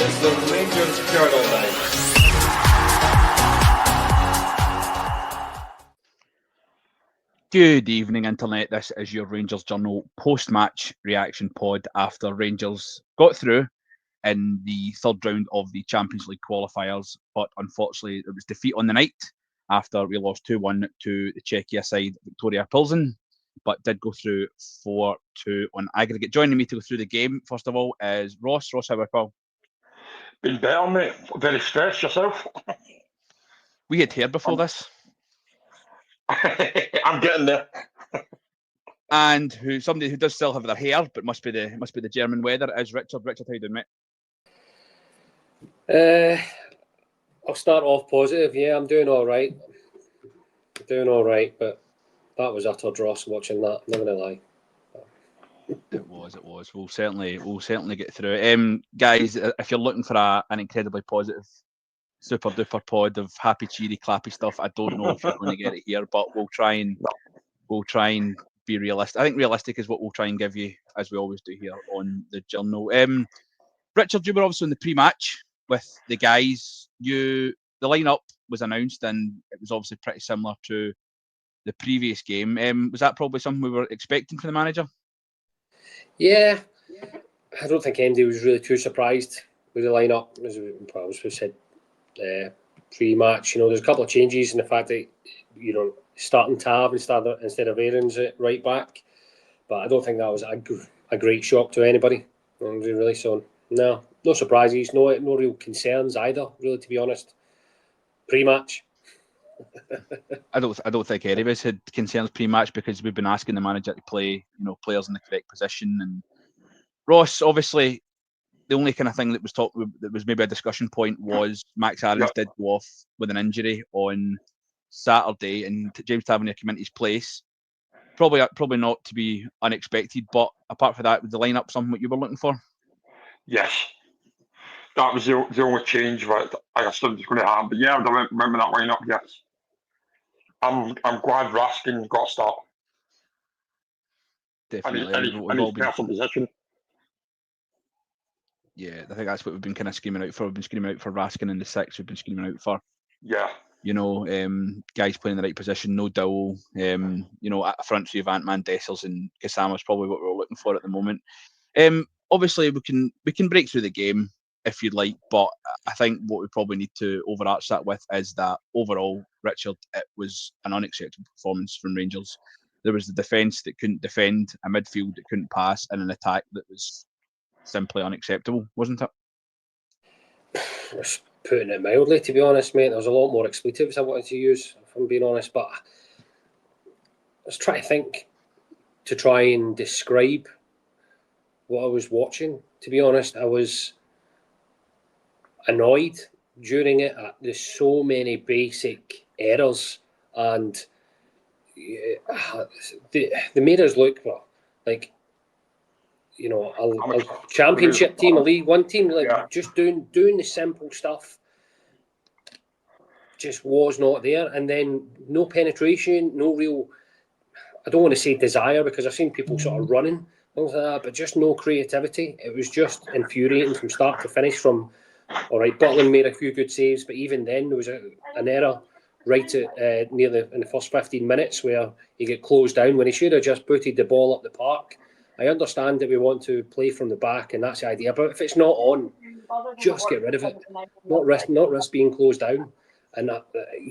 It's the Rangers Journal night. Good evening, Internet. This is your Rangers Journal post-match reaction pod after Rangers got through in the third round of the Champions League qualifiers, but unfortunately it was defeat on the night after we lost 2-1 to the Czechia side, Victoria Plzen, but did go through 4-2 on aggregate. Joining me to go through the game, first of all, is Ross. Ross, how are you, pal? Been better, mate. Very stressed yourself. We had hair before this. I'm getting there. And somebody who does still have their hair, but must be the German weather, is Richard. Richard, how you doing, mate? I'll start off positive. Yeah, I'm doing all right. But that was utter dross watching that. Not gonna lie. It was. We'll certainly get through it. Guys, if you're looking for an incredibly positive, super duper pod of happy, cheery, clappy stuff, I don't know if you're going to get it here, but we'll try and be realistic. I think realistic is what we'll try and give you, as we always do here on the Journal. Richard, you were obviously in the pre-match with the guys. The lineup was announced, and it was obviously pretty similar to the previous game. Was that probably something we were expecting from the manager? Yeah, I don't think anybody was really too surprised with the lineup. As we said pre-match, there's a couple of changes in the fact that starting Tav instead of Aaron's at right back, but I don't think that was a great shock to anybody. Really, so no surprises, no real concerns either. Really, to be honest, pre-match. I don't think any of us had concerns pre-match because we've been asking the manager to play, players in the correct position. And Ross, obviously, the only kind of thing that was maybe a discussion point was Max Aarons did go off with an injury on Saturday, and James Tavernier came into his place. Probably not to be unexpected, but apart from that, was the lineup something what you were looking for? Yes, that was the only change that I assumed was going to happen. But yeah, I remember that lineup. Yes, I'm glad Raskin got a start. Definitely, and his personal position. Yeah, I think that's what we've been kind of screaming out for. We've been screaming out for Raskin in the six. We've been screaming out for guys playing in the right position. No Dowell. At front three of Ant-Man, Dessers and Kasama is probably what we're looking for at the moment. Obviously, we can break through the game if you'd like, but I think what we probably need to overarch that with is that overall, Richard, it was an unacceptable performance from Rangers. There was the defence that couldn't defend, a midfield that couldn't pass, and an attack that was simply unacceptable, wasn't it? Just putting it mildly, to be honest, mate. There was a lot more expletives I wanted to use, if I'm being honest, but I was trying to think to try and describe what I was watching. To be honest, I was annoyed during it. There's so many basic errors, and they made us look like a championship team, a League One team, just doing the simple stuff just was not there. And then no penetration, no real, I don't want to say desire because I've seen people sort of running, things like that, but just no creativity. It was just infuriating from start to finish. All right, Butland made a few good saves, but even then there was an error right at in the first 15 minutes where he got closed down when he should have just booted the ball up the park. I understand that we want to play from the back, and that's the idea. But if it's not on, just get rid of it. Not risk being closed down. And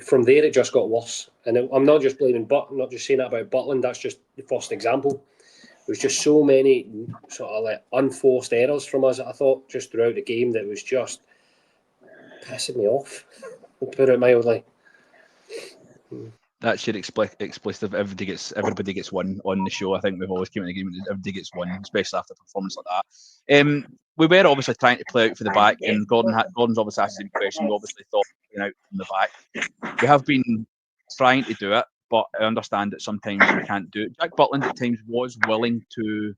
from there, it just got worse. And I'm not just blaming I'm not just saying that about Butland. That's just the first example. There was just so many sort of like unforced errors from us, I thought, just throughout the game that was just pissing me off. To put it mildly. That's your explicit. Everybody gets one on the show. I think we've always came in agreement that everybody gets one, especially after a performance like that. We were obviously trying to play out for the back, and Gordon's obviously asked the question. We obviously thought out from the back. We have been trying to do it, but I understand that sometimes we can't do it. Jack Butland at times was willing to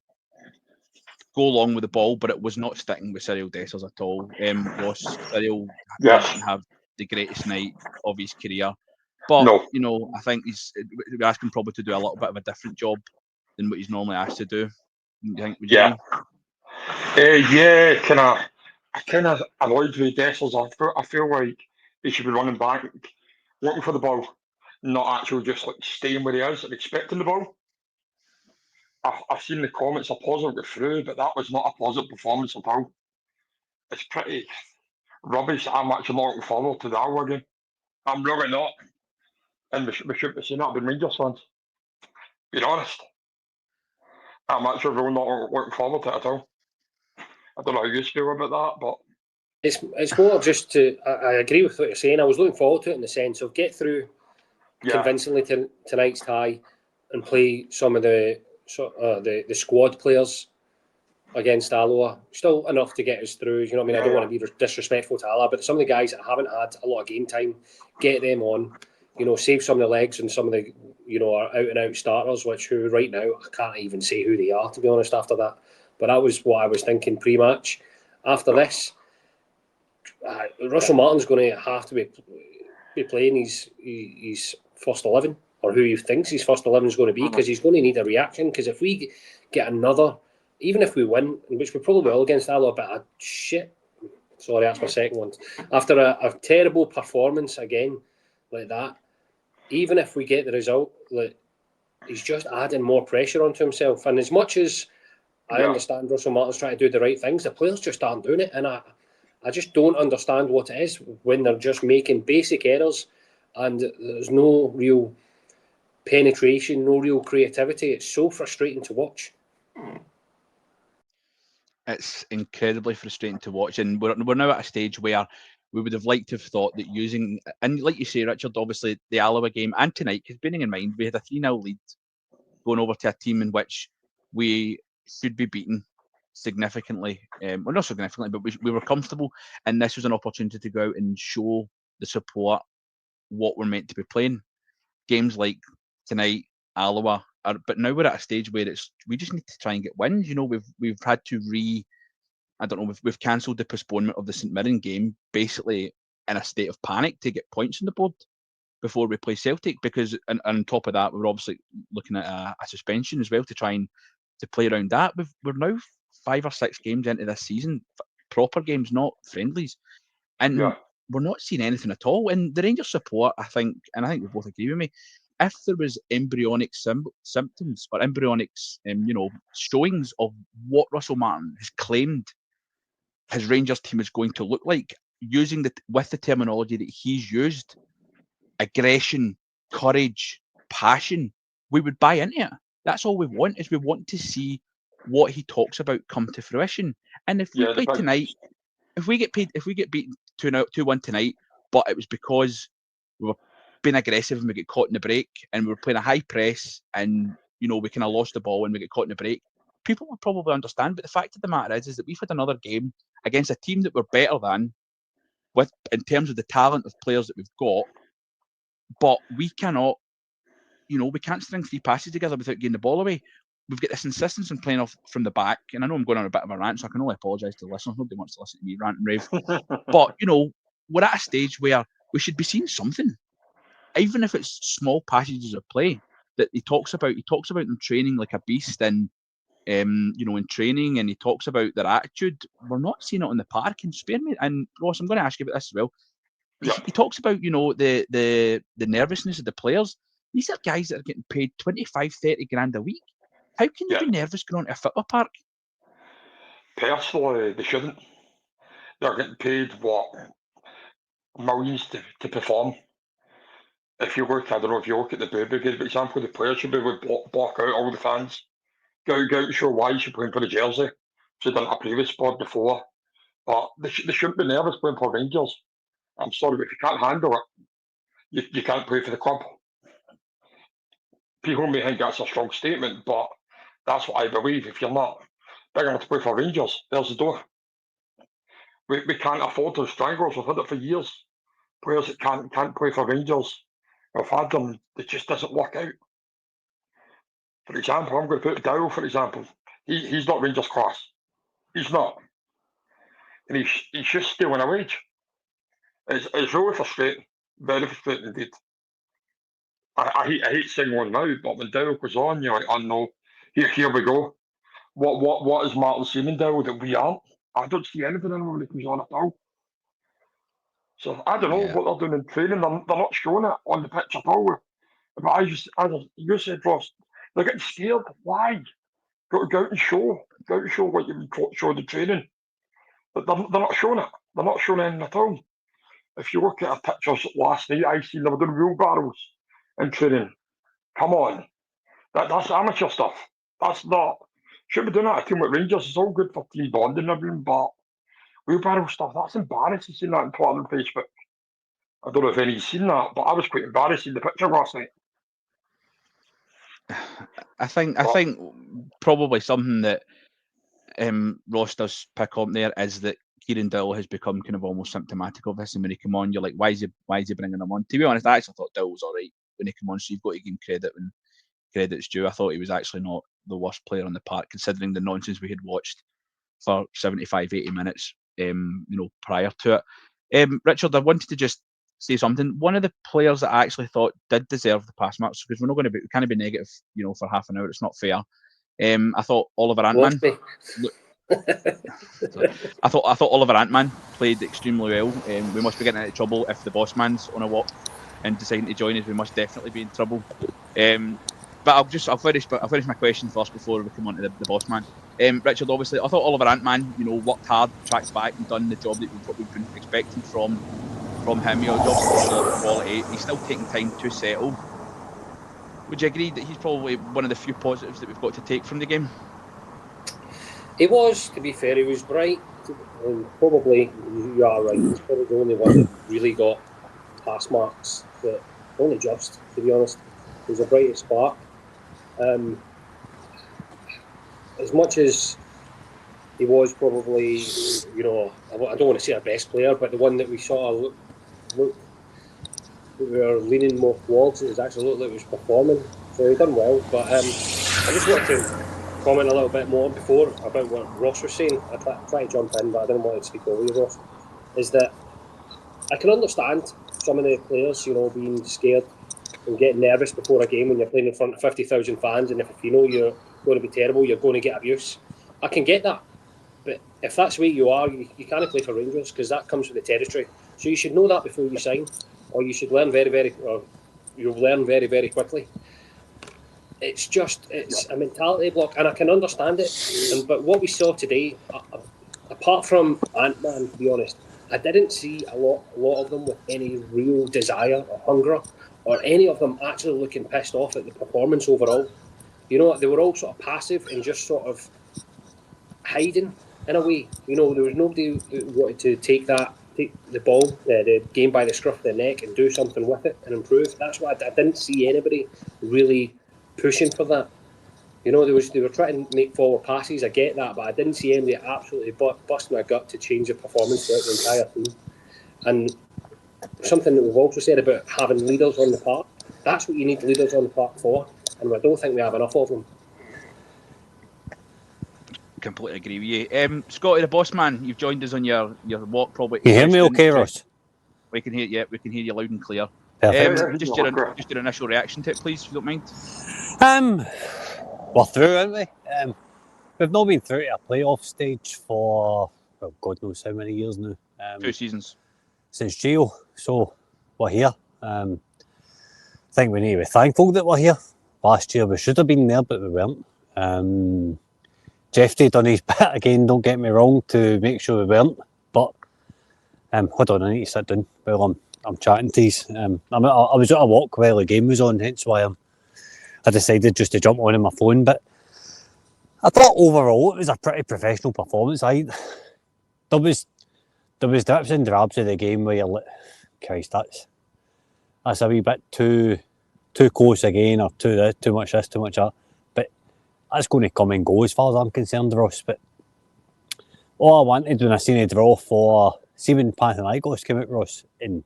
go along with the ball, but it was not sticking with Cyril Dessers at all. Cyril didn't have the greatest night of his career. But, I think we're asking probably to do a little bit of a different job than what he's normally asked to do. Would you agree? Yeah, kind of I kind of annoyed with Dessers. I feel like he should be running back, looking for the ball, not actually just like staying where he is and expecting the ball. I've seen the comments are positive get through, but that was not a positive performance at all. It's pretty rubbish. I'm actually not looking forward to the Alloa game. I'm really not. And we should be saying that about Rangers fans. Being honest, I'm actually really not looking forward to it at all. I don't know how you feel about that, but It's more just to. I agree with what you're saying. I was looking forward to it in the sense of get through convincingly to tonight's tie and play some of the squad players against Alloa. Still enough to get us through. You know what I mean? I don't want to be disrespectful to Alloa, but some of the guys that haven't had a lot of game time, get them on. You know, save some of the legs and some of the are out and out starters, who right now I can't even say who they are, to be honest. After that, but that was what I was thinking pre-match. After this, Russell Martin's going to have to be playing his first 11, or who he thinks his first 11 is going to be, because he's going to need a reaction. Because if we get another, even if we win, which we probably will against Alloa, but a shit. Sorry, that's my second one. After a terrible performance again like that, even if we get the result, like, he's just adding more pressure onto himself. And as much as I understand Russell Martin's trying to do the right things, the players just aren't doing it. And I just don't understand what it is when they're just making basic errors and there's no real penetration, no real creativity. It's so frustrating to watch. It's incredibly frustrating to watch, and we're now at a stage where we would have liked to have thought that using, and like you say, Richard, obviously the Alloa game and tonight, because bearing in mind we had a 3-0 lead going over to a team in which we should be beaten significantly, well, not significantly, but we were comfortable, and this was an opportunity to go out and show the support what we're meant to be playing. Games like tonight, Alloa, but now we're at a stage where we just need to try and get wins. You know, we've had to we've cancelled the postponement of the St Mirren game basically in a state of panic to get points on the board before we play Celtic, because and on top of that, we're obviously looking at a suspension as well to try and to play around that. We're now 5 or 6 games into this season, proper games, not friendlies, and we're not seeing anything at all. And the Rangers support, I think you both agree with me, if there was embryonic symptoms or embryonic showings of what Russell Martin has claimed his Rangers team is going to look like, using with the terminology that he's used, aggression, courage, passion, we would buy into it. That's all we want, is we want to see what he talks about come to fruition. And if we play tonight, if we get beaten 2-1 tonight, but it was because we were being aggressive and we get caught in the break, and we were playing a high press, and we kind of lost the ball and we get caught in the break, people would probably understand. But the fact of the matter is that we've had another game against a team that we're better than, in terms of the talent of players that we've got, but we cannot, we can't string 3 passes together without getting the ball away. We've got this insistence on playing off from the back, and I know I'm going on a bit of a rant, so I can only apologise to the listeners. Nobody wants to listen to me rant and rave. But, we're at a stage where we should be seeing something, even if it's small passages of play that he talks about. He talks about them training like a beast, and in training, and he talks about their attitude. We're not seeing it on the park. And spare me, and Ross, I'm going to ask you about this as well. He talks about the nervousness of the players. These are guys that are getting paid 25-30 grand a week. How can you be nervous going on to a football park? Personally, they shouldn't. They're getting paid millions to perform. If you look, I don't know if you look at the Boo Brigade, for example, the players should be able to block out all the fans. Go out and show why you should play for the jersey. Should have done a previous spot before. But they shouldn't be nervous playing for Rangers. I'm sorry, but if you can't handle it, you can't play for the club. People may think that's a strong statement, but that's what I believe. If you're not big enough to play for Rangers, there's the door. We can't afford those stranglers. We've had it for years. Players that can't play for Rangers, we've had them, it just doesn't work out. For example, I'm going to put Dow, for example. He's not Rangers class. He's not. And he's just stealing a wage. It's really frustrating. Very frustrating indeed. I hate saying one now, but when Dow goes on, you're like, oh no, here we go. What is Martin Seaman Dow that we aren't? I don't see anything in him when he comes on at all. So I don't know Yeah. what they're doing in training. They're not showing it on the pitch at all. But as you said, Ross, they're getting scared. Why? Go out and show. Go out and show what you've been showing in training. But they're not showing it. They're not showing anything at all. If you look at our pictures last night, I seen they were doing wheelbarrows in training. Come on. That's amateur stuff. That's not. Should be doing that at a team with Rangers. It's all good for team bonding and everything, but wheelbarrow stuff, that's embarrassing seeing that on Twitter and Facebook. I don't know if anybody's seen that, but I was quite embarrassed seeing the picture last night. I think probably something that Ross does pick up there is that Kieran Dowell has become kind of almost symptomatic of this. And when he came on, you're like, why is he bringing him on? To be honest, I actually thought Dowell was all right when he came on, so you've got to give him credit when credit's due. I thought he was actually not the worst player on the park, considering the nonsense we had watched for 75, 80 minutes, prior to it. Richard, I wanted to just say something. One of the players that I actually thought did deserve the pass marks, because we can't be negative, for half an hour. It's not fair. I thought Oliver Antman. I thought Oliver Antman played extremely well. We must be getting into trouble if the boss man's on a walk and deciding to join us. We must definitely be in trouble. But I'll finish my question first before we come on to the boss man. Richard, obviously, I thought Oliver Antman, worked hard, tracked back, and done the job that we've been expecting from him. He's obviously got quality. He's still taking time to settle. Would you agree that he's probably one of the few positives that we've got to take from the game? He was, to be fair, he was bright. Probably, you are right, he's probably the only one that really got pass marks, but only just, to be honest. He was a bright spark. As much as he was probably, I don't want to say our best player, but the one that we sort of looked we were leaning more towards, it actually looked like he was performing. So he done well, but I just wanted to comment a little bit more before about what Ross was saying. I try to jump in, but I didn't want to speak over you, Ross. Is that I can understand some of the players, being scared and getting nervous before a game when you're playing in front of 50,000 fans, and if you know you're going to be terrible, you're going to get abuse. I can get that, but if that's the way you are, you can't play for Rangers, because that comes with the territory. So you should know that before you sign, or you should learn you'll learn very, very quickly. It's a mentality block, and I can understand it. But what we saw today, apart from Ant-Man, to be honest, I didn't see a lot of them with any real desire or hunger, or any of them actually looking pissed off at the performance overall. They were all sort of passive and just sort of hiding in a way. There was nobody who wanted to take the ball, the game by the scruff of the neck, and do something with it and improve. That's why I didn't see anybody really pushing for that. They were trying to make forward passes. I get that, but I didn't see anybody absolutely busting their gut to change the performance throughout the entire team. And something that we've also said about having leaders on the park, that's what you need leaders on the park for, and I don't think we have enough of them. Completely agree with you. Scotty, the boss man, you've joined us on your walk, probably. Can you hear me okay, Ross? We can hear you loud and clear. Perfect. Just your initial reaction to it, please, if you don't mind. We're through, aren't we? We've not been through to a playoff stage for, well, God knows how many years now. 2 seasons. Since Gio, so we're here. I think we need to be thankful that we're here. Last year we should have been there, but we weren't. Jeffrey done his bit again, don't get me wrong, to make sure we weren't. But hold on, I need to sit down while I'm chatting to you. I was at a walk while the game was on, hence why I decided just to jump on my phone. But I thought overall it was a pretty professional performance. There was drips and drabs of the game where you're like, Christ, that's a wee bit too close again, or too much this, too much that. But that's going to come and go as far as I'm concerned, Ross. But all I wanted when I seen a draw for, see when Panathinaikos came out, Ross, and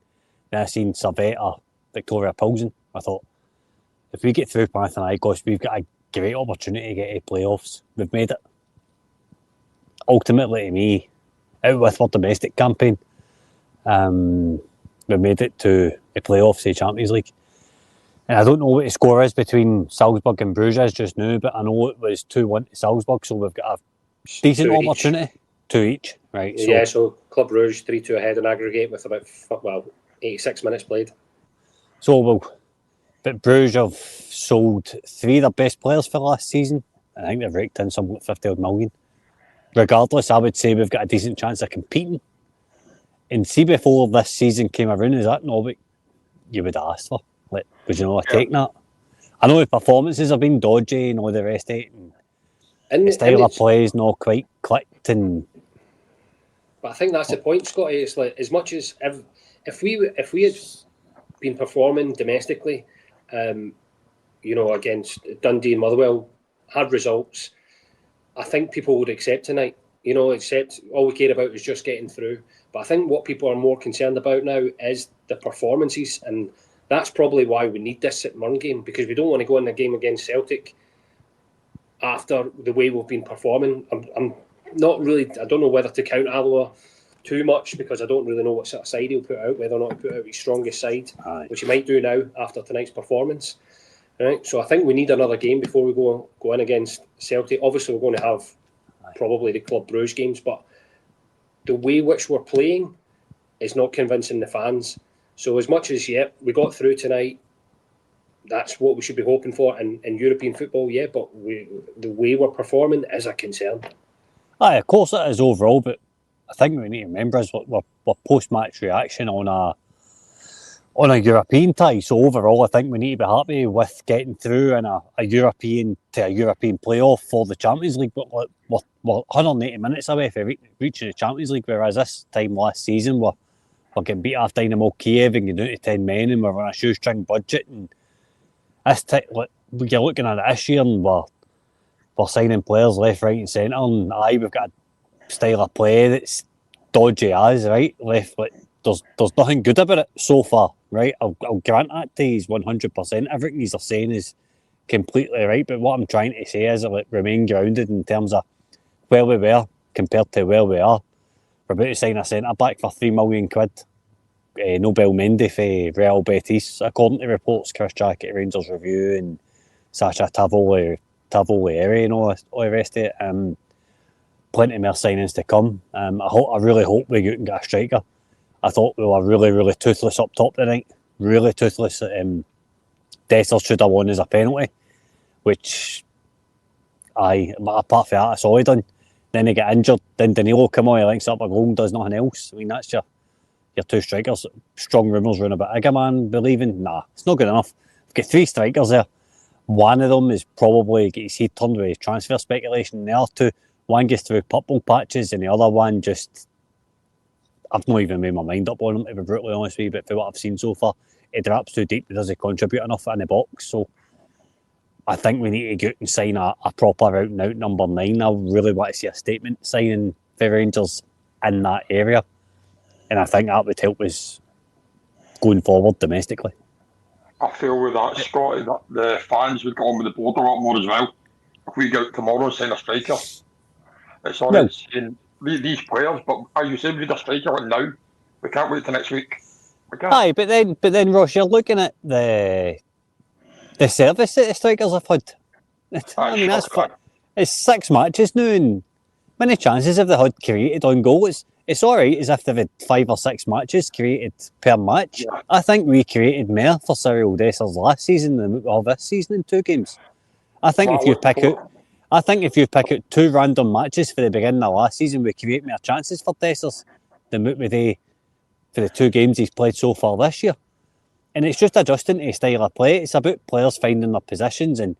then I seen Servette or Victoria Plzen, I thought, if we get through Panathinaikos, we've got a great opportunity to get to playoffs. We've made it. Ultimately, to me, out with our domestic campaign, we made it to the playoffs, the Champions League. And I don't know what the score is between Salzburg and Bruges just now, but I know it was 2-1 to Salzburg, so we've got a decent opportunity. 2 each, right? So, Yeah, so Club Rouge 3-2 ahead in aggregate with about 86 minutes played. But Bruges have sold 3 of their best players for last season. I think they've raked in some 50 odd million. Regardless, I would say we've got a decent chance of competing. And see, before this season came around, is that not what you would ask for? Like, would you not have taken that? I know the performances have been dodgy and all the rest of it. And the style of play is not quite clicked. But I think that's the point, Scotty. It's like, as much as if we had been performing domestically, against Dundee and Motherwell, had results, I think people would accept tonight. Except all we care about is just getting through. But I think what people are more concerned about now is the performances, and that's probably why we need this St Mirren game, because we don't want to go in a game against Celtic after the way we've been performing. I'm not really. I don't know whether to count Alloa too much, because I don't really know what sort of side he'll put out, whether or not he'll put out his strongest side, which he might do now after tonight's performance. Right, so I think we need another game before we go in against Celtic. Obviously, we're going to have probably the Club Bruges games, but the way which we're playing is not convincing the fans. So as much as, we got through tonight, that's what we should be hoping for in European football, but the way we're performing is a concern. Aye, of course it is overall, but I think we need to remember is we're post-match reaction on a European tie. So overall, I think we need to be happy with getting through in a European playoff for the Champions League. But we're 180 minutes away from reaching the Champions League, whereas this time last season we're getting beat off Dynamo Kiev and getting down to 10 men, and we're on a shoestring budget. And you're looking at it this year, and we're signing players left, right, and centre. And we've got a style of play that's dodgy as right left. There's nothing good about it so far, right? I'll grant that to he's 100%. Everything he's saying is completely right, but what I'm trying to say is remain grounded in terms of where we were compared to where we are. We're about to sign a centre back for £3 million. Nobel Mendy for Real Betis, according to reports. Chris Jack at Rangers Review and Sacha Tavolieri and all the rest of it. Plenty more signings to come. I really hope we can get a striker. I thought we were really, really toothless up top tonight. Really toothless. Dessers should have won as a penalty, which but apart from that, that's all he done. Then he get injured. Then Danilo come on, he links up a goal and does nothing else. I mean, that's your two strikers. Strong rumours around about Igaman believing. Nah, it's not good enough. We've got 3 strikers there. One of them is probably get his head turned with transfer speculation. The other 2, one gets through purple patches and the other one just... I've not even made my mind up on him, to be brutally honest with you, but for what I've seen so far, he drops too deep, he doesn't contribute enough in the box. So I think we need to go out and sign a proper out-and-out number 9. I really want to see a statement signing for Rangers in that area. And I think that would help us going forward domestically. I feel with that, Scotty, that the fans would get on with the board a lot more as well. If we go out tomorrow and sign a striker, it's all right saying these players, but are you saying we need a striker right now? We can't wait till next week. We can't. Aye, but then Ross, you're looking at the service that the strikers have had. I mean, it's 6 matches now, and many chances have they had created on goal? It's all right as if they've had 5 or 6 matches created per match. Yeah. I think we created more for Cyril Dessers last season than we have this season in 2 games. I think if you pick out 2 random matches for the beginning of last season, we create more chances for Dessers than what we do for the 2 games he's played so far this year. And it's just adjusting to his style of play. It's about players finding their positions and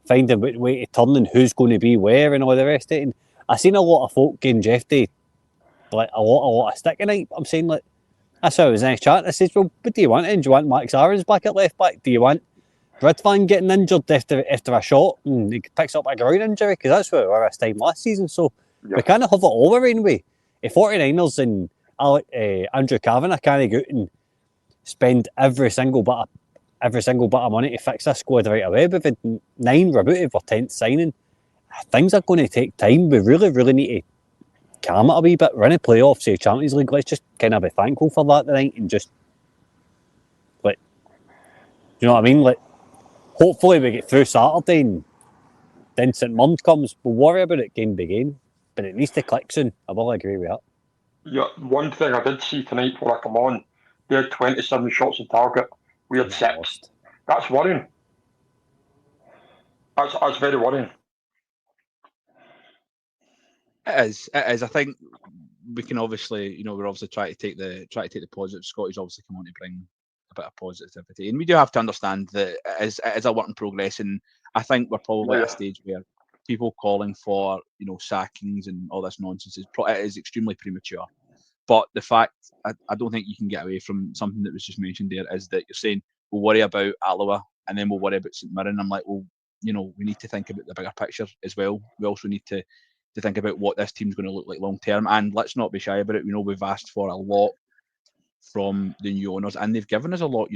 finding what way to turn and who's going to be where and all the rest of it. And I've seen a lot of folk getting Jeffy like a lot of stick tonight. I'm saying, like, that's how I was in his chat. I said, well, what do you want? Do you want Max Aarons back at left back? Do you want Ridvan getting injured after a shot and he picks up a groin injury? Because that's what we were this time last season. So we kind of have it all around way. If 49ers and Andrew Kavanagh can't go out and spend every single bit of money to fix this squad right away. We've had 9, we're about to have our 10th signing. Things are going to take time. We really, really need to calm it a wee bit. We're in a playoffs, say Champions League. Let's just kind of be thankful for that tonight and just, like, you know what I mean? Like, hopefully we get through Saturday and then St Mirren comes. We'll worry about it game by game. but it needs to click soon. I will agree with that. Yeah, one thing I did see tonight before I come on, they had 27 shots on target. We had 6. Lost. That's worrying. That's very worrying. It is. It is. I think we can obviously, we're obviously trying to take the positive. Scotty's obviously come on to bring a bit of positivity, and we do have to understand that it is a work in progress. And I think we're probably at a stage where people calling for sackings and all this nonsense is extremely premature. But the fact, I don't think you can get away from something that was just mentioned there, is that you're saying we'll worry about Alloa and then we'll worry about St Mirren. I'm like, well, we need to think about the bigger picture as well. We also need to think about what this team's going to look like long term. And let's not be shy about it. We've asked for a lot from the new owners, and they've given us a lot.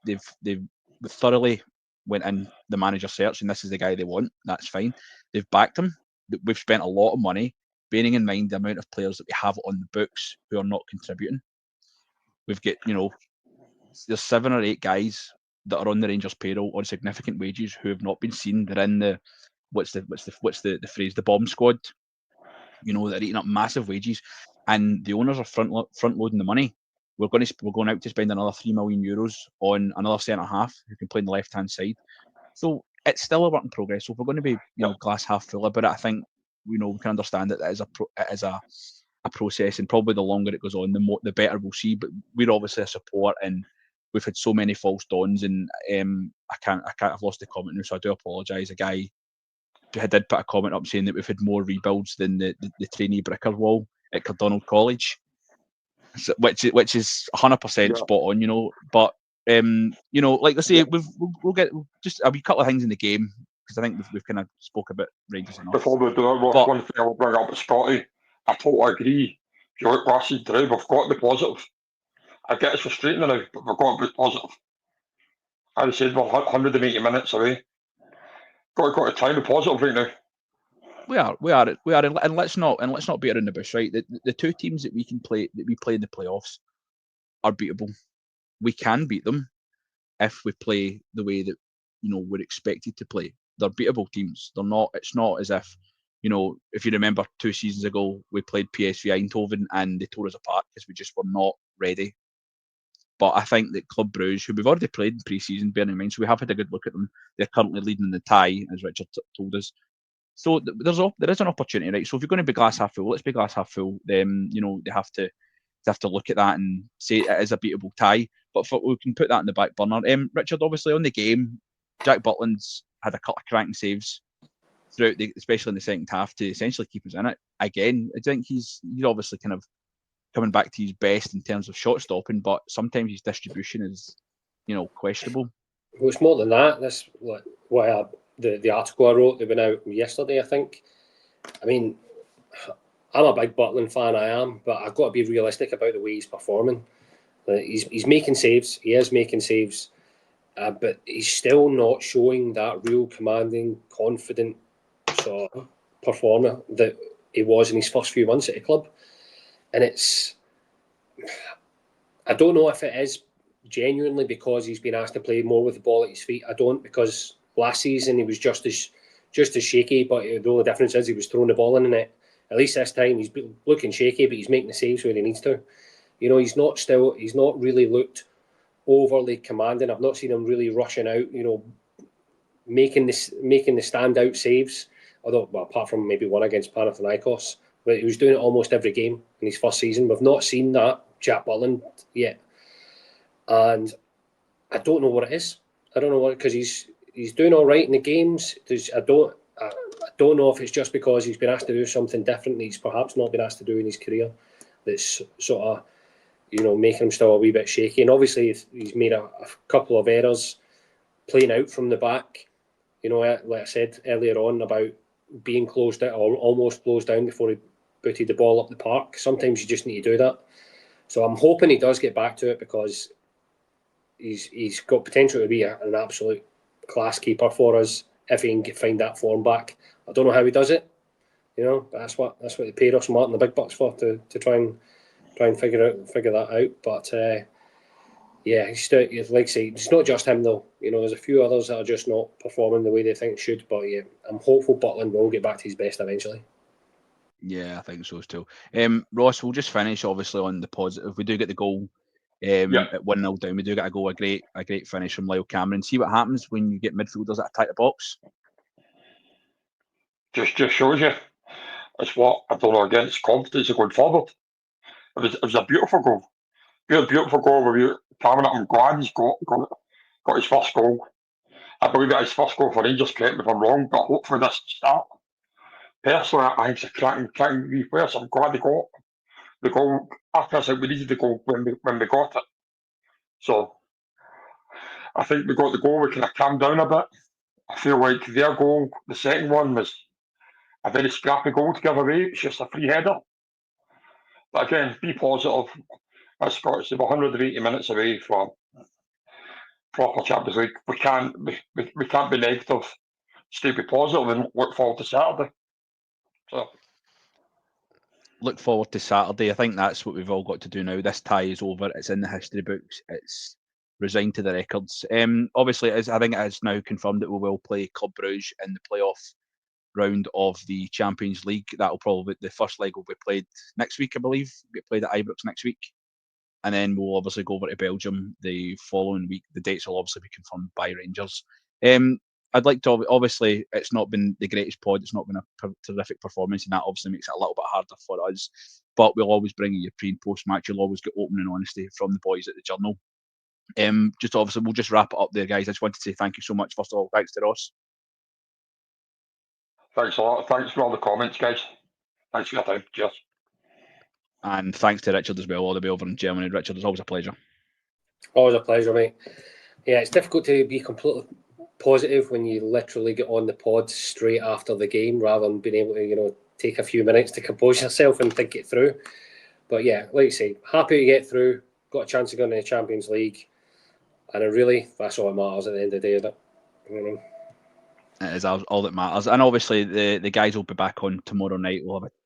They've thoroughly went in the manager search, and this is the guy they want. That's fine. They've backed him. We've spent a lot of money, bearing in mind the amount of players that we have on the books who are not contributing. We've got, there's 7 or 8 guys that are on the Rangers payroll on significant wages who have not been seen. They're in the what's the phrase? The bomb squad. They're eating up massive wages, and the owners are front loading the money. We're going out to spend another €3 million on another centre half who can play on the left hand side. So it's still a work in progress. So if we're going to be glass half full about it, I think we can understand that it is a process, and probably the longer it goes on, the better we'll see. But we're obviously a support, and we've had so many false dawns, and I've lost the comment now, so I do apologise. A guy did put a comment up saying that we've had more rebuilds than the trainee bricker wall at Cardonald College, so, which is 100% spot on, But like I say, we'll get just a wee couple of things in the game, because I think we've kind of spoke about Rangers enough. Before we do that, one thing I will bring up with Scotty, I totally agree. If you look last season, we've got to be positive. I get it's frustrating now, but we've got to be positive. As I said, we're 180 minutes away. Got to try and be positive right now. We are, and let's not beat around the bush, right? The 2 teams that we play in the playoffs are beatable. We can beat them if we play the way that we're expected to play. They're beatable teams. They're not. It's not as if if you remember 2 seasons ago we played PSV Eindhoven and they tore us apart because we just were not ready. But I think that Club Brugge, who we've already played in pre-season, bearing in mind, so we have had a good look at them. They're currently leading the tie, as Richard told us. So there is an opportunity, right? So if you're going to be glass half full, let's be glass half full. Then they have to look at that and say it is a beatable tie. But we can put that in the back burner. Richard, obviously on the game, Jack Butland's had a couple of cracking saves throughout, especially in the second half, to essentially keep us in it. Again, I think he's obviously kind of coming back to his best in terms of shot stopping, but sometimes his distribution is, questionable. Well, it's more than that. That's why the article I wrote, they went out yesterday, I think. I mean, I'm a big Butland fan, I am, but I've got to be realistic about the way he's performing. He's making saves. He is making saves, but he's still not showing that real commanding, confident sort of performer that he was in his first few months at the club. And I don't know if it is genuinely because he's been asked to play more with the ball at his feet. I don't, because last season he was just as shaky, but the only difference is he was throwing the ball in the net. At least this time he's looking shaky, but he's making the saves where he needs to. He's not really looked overly commanding. I've not seen him really rushing out, making the standout saves. Although, apart from maybe one against Panathinaikos, but he was doing it almost every game in his first season. We've not seen that Jack Butland yet, and I don't know what it is. I don't know what, because he's doing all right in the games. I don't know if it's just because he's been asked to do something different that he's perhaps not been asked to do in his career that's sort of making him still a wee bit shaky. And obviously he's made a couple of errors playing out from the back. Like I said earlier on about being closed out or almost closed down before he booted the ball up the park. Sometimes you just need to do that. So I'm hoping he does get back to it, because he's got potential to be an absolute class keeper for us if he can find that form back. I don't know how he does it, but that's what they paid us Martin the big bucks for, to try and figure that out. But he's still, like I say, it's not just him though. There's a few others that are just not performing the way they think should. But I'm hopeful Butland will get back to his best eventually. Yeah, I think so too. Ross, we'll just finish obviously on the positive. We do get the goal at 1-0 down. We do get a goal, a great finish from Lyle Cameron. See what happens when you get midfielders that attack the box. Just shows you. It's what I don't know against confidence of going forward. It was a beautiful goal. Beautiful goal where Cameron, I'm glad he's got his first goal. I believe that his first goal for Rangers, correct me if I'm wrong, but hopefully this start. Personally, I think it's a cracking wee player, so I'm glad they got the goal. After I said we needed the goal when we got it. So I think we got the goal, we kind of calmed down a bit. I feel like their goal, the second one, was a very scrappy goal to give away. It's just a free header. But again, be positive. As Scott said, we're 180 minutes away from proper Champions League. We can't be negative. Stay be positive and look forward to Saturday. So look forward to Saturday. I think that's what we've all got to do now. This tie is over. It's in the history books. It's resigned to the records. Obviously, I think it is now confirmed that we will play Club Brugge in the playoff round of the Champions League. That'll probably the first leg will be played next week, I believe. We'll get played at Ibrox next week, and then we'll obviously go over to Belgium the following week. The dates will obviously be confirmed by Rangers. I'd like to, obviously, it's not been the greatest pod. It's not been a terrific performance, and that obviously makes it a little bit harder for us. But we'll always bring you your pre and post match. You'll always get open and honesty from the boys at the Journal. Just obviously, we'll just wrap it up there, guys. I just wanted to say thank you so much. First of all, thanks to Ross. Thanks a lot. Thanks for all the comments, guys. Thanks for your time. Cheers. And thanks to Richard as well, all the way over in Germany. Richard, it's always a pleasure. Always a pleasure, mate. Yeah, it's difficult to be completely positive when you literally get on the pod straight after the game rather than being able to, take a few minutes to compose yourself and think it through. But yeah, like you say, happy to get through, got a chance to go into the Champions League, and that's all that matters at the end of the day, isn't it? It is all that matters. And obviously, the guys will be back on tomorrow night.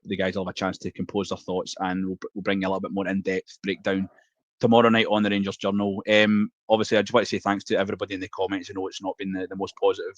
The guys will have a chance to compose their thoughts, and we'll bring you a little bit more in-depth breakdown tomorrow night on the Rangers Journal. Obviously, I just want to say thanks to everybody in the comments. I know it's not been the most positive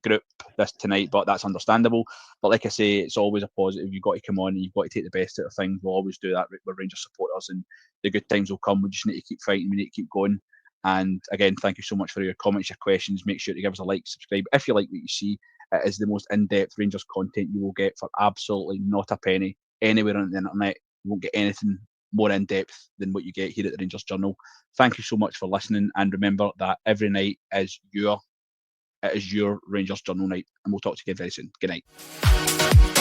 group this tonight, but that's understandable. But like I say, it's always a positive. You've got to come on and you've got to take the best out of things. We'll always do that with Rangers supporters, and the good times will come. We just need to keep fighting. We need to keep going. And again, thank you so much for your comments, your questions. Make sure to give us a like, subscribe. If you like what you see, it is the most in-depth Rangers content you will get for absolutely not a penny anywhere on the internet. You won't get anything more in-depth than what you get here at the Rangers Journal. Thank you so much for listening. And remember that every night is your Rangers Journal night. And we'll talk to you again very soon. Good night.